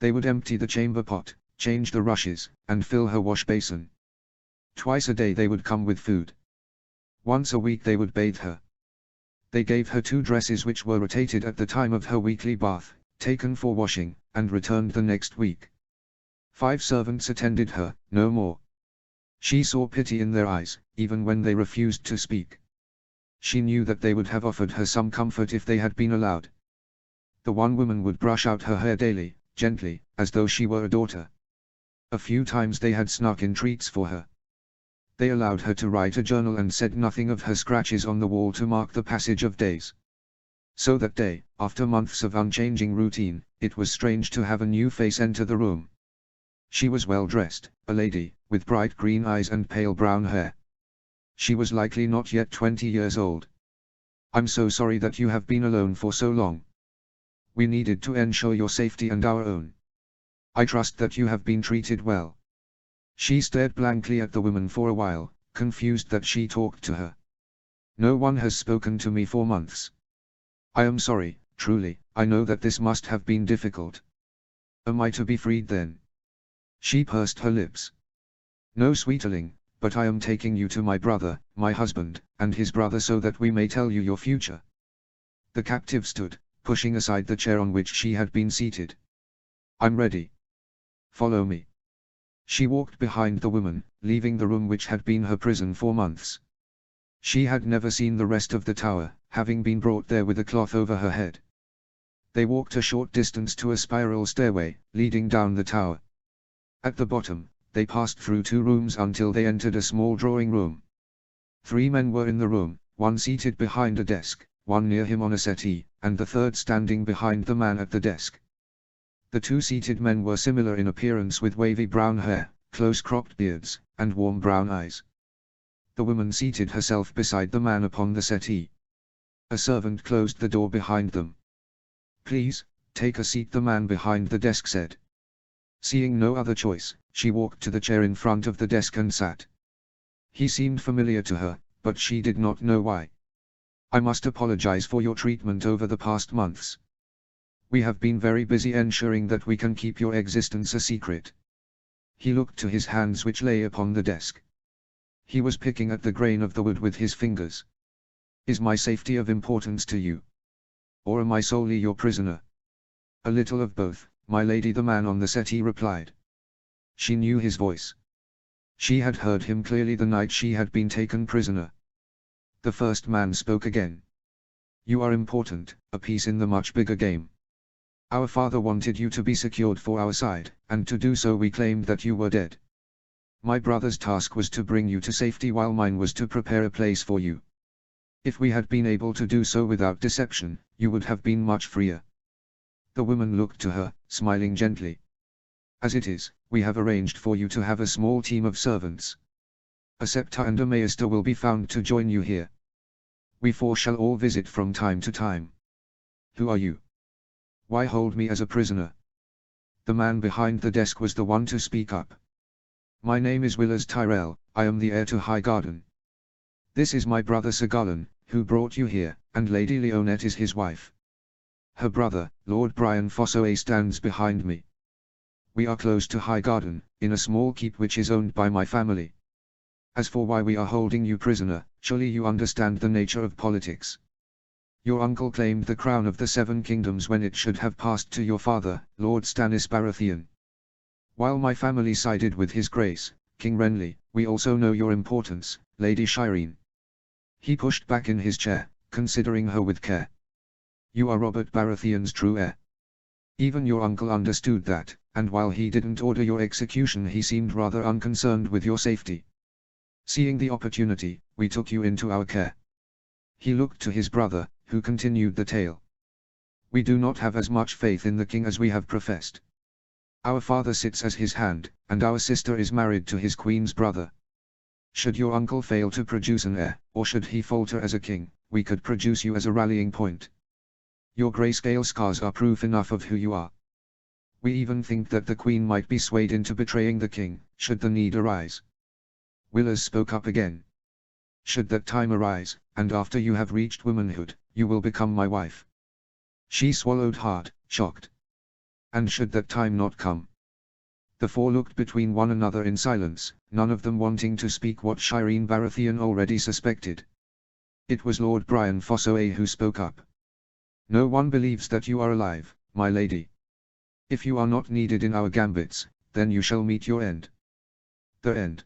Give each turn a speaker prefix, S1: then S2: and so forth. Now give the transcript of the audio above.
S1: They would empty the chamber pot, change the rushes, and fill her wash basin. Twice a day they would come with food. Once a week they would bathe her. They gave her 2 dresses which were rotated at the time of her weekly bath, taken for washing, and returned the next week. 5 servants attended her, no more. She saw pity in their eyes, even when they refused to speak. She knew that they would have offered her some comfort if they had been allowed. The one woman would brush out her hair daily, gently, as though she were a daughter. A few times they had snuck in treats for her. They allowed her to write a journal and said nothing of her scratches on the wall to mark the passage of days. So that day, after months of unchanging routine, it was strange to have a new face enter the room. She was well dressed, a lady, with bright green eyes and pale brown hair. She was likely not yet 20 years old. "I'm so sorry that you have been alone for so long. We needed to ensure your safety and our own. I trust that you have been treated well." She stared blankly at the woman for a while, confused that she talked to her. "No one has spoken to me for months. I am sorry, truly, I know that this must have been difficult. Am I to be freed then?" She pursed her lips. "No, sweeterling, but I am taking you to my brother, my husband, and his brother so that we may tell you your future." The captive stood, pushing aside the chair on which she had been seated. "I'm ready. Follow me." She walked behind the woman, leaving the room which had been her prison for months. She had never seen the rest of the tower, having been brought there with a cloth over her head. They walked a short distance to a spiral stairway, leading down the tower. At the bottom, they passed through 2 rooms until they entered a small drawing room. 3 men were in the room, one seated behind a desk, one near him on a settee, and the third standing behind the man at the desk. The 2 seated men were similar in appearance with wavy brown hair, close-cropped beards, and warm brown eyes. The woman seated herself beside the man upon the settee. A servant closed the door behind them. "Please, take a seat," the man behind the desk said. Seeing no other choice, she walked to the chair in front of the desk and sat. He seemed familiar to her, but she did not know why. "I must apologize for your treatment over the past months. We have been very busy ensuring that we can keep your existence a secret." He looked to his hands which lay upon the desk. He was picking at the grain of the wood with his fingers. "Is my safety of importance to you? Or am I solely your prisoner?" "A little of both, my lady," the man on the settee replied. She knew his voice. She had heard him clearly the night she had been taken prisoner. The first man spoke again. "You are important, a piece in the much bigger game. Our father wanted you to be secured for our side, and to do so we claimed that you were dead. My brother's task was to bring you to safety while mine was to prepare a place for you. If we had been able to do so without deception, you would have been much freer." The woman looked to her, smiling gently. "As it is, we have arranged for you to have a small team of servants. A scepter and a maester will be found to join you here. We 4 shall all visit from time to time." "Who are you? Why hold me as a prisoner?" The man behind the desk was the one to speak up. "My name is Willers Tyrell, I am the heir to Highgarden. This is my brother Sir Garlon, who brought you here, and Lady Leonette is his wife. Her brother, Lord Brian Fossoe, stands behind me. We are close to Highgarden, in a small keep which is owned by my family. As for why we are holding you prisoner, surely you understand the nature of politics. Your uncle claimed the crown of the 7 kingdoms when it should have passed to your father, Lord Stannis Baratheon. While my family sided with his grace, King Renly, we also know your importance, Lady Shireen." He pushed back in his chair, considering her with care. "You are Robert Baratheon's true heir. Even your uncle understood that, and while he didn't order your execution he seemed rather unconcerned with your safety. Seeing the opportunity, we took you into our care." He looked to his brother, who continued the tale. "We do not have as much faith in the king as we have professed. Our father sits as his hand, and our sister is married to his queen's brother. Should your uncle fail to produce an heir, or should he falter as a king, we could produce you as a rallying point. Your grayscale scars are proof enough of who you are. We even think that the queen might be swayed into betraying the king, should the need arise." Willers spoke up again. "Should that time arise, and after you have reached womanhood, you will become my wife." She swallowed hard, shocked. And should that time not come? The four looked between one another in silence, none of them wanting to speak what Shireen Baratheon already suspected. It was Lord Brian Fossoe who spoke up. "No one believes that you are alive, my lady. If you are not needed in our gambits, then you shall meet your end." "The end?"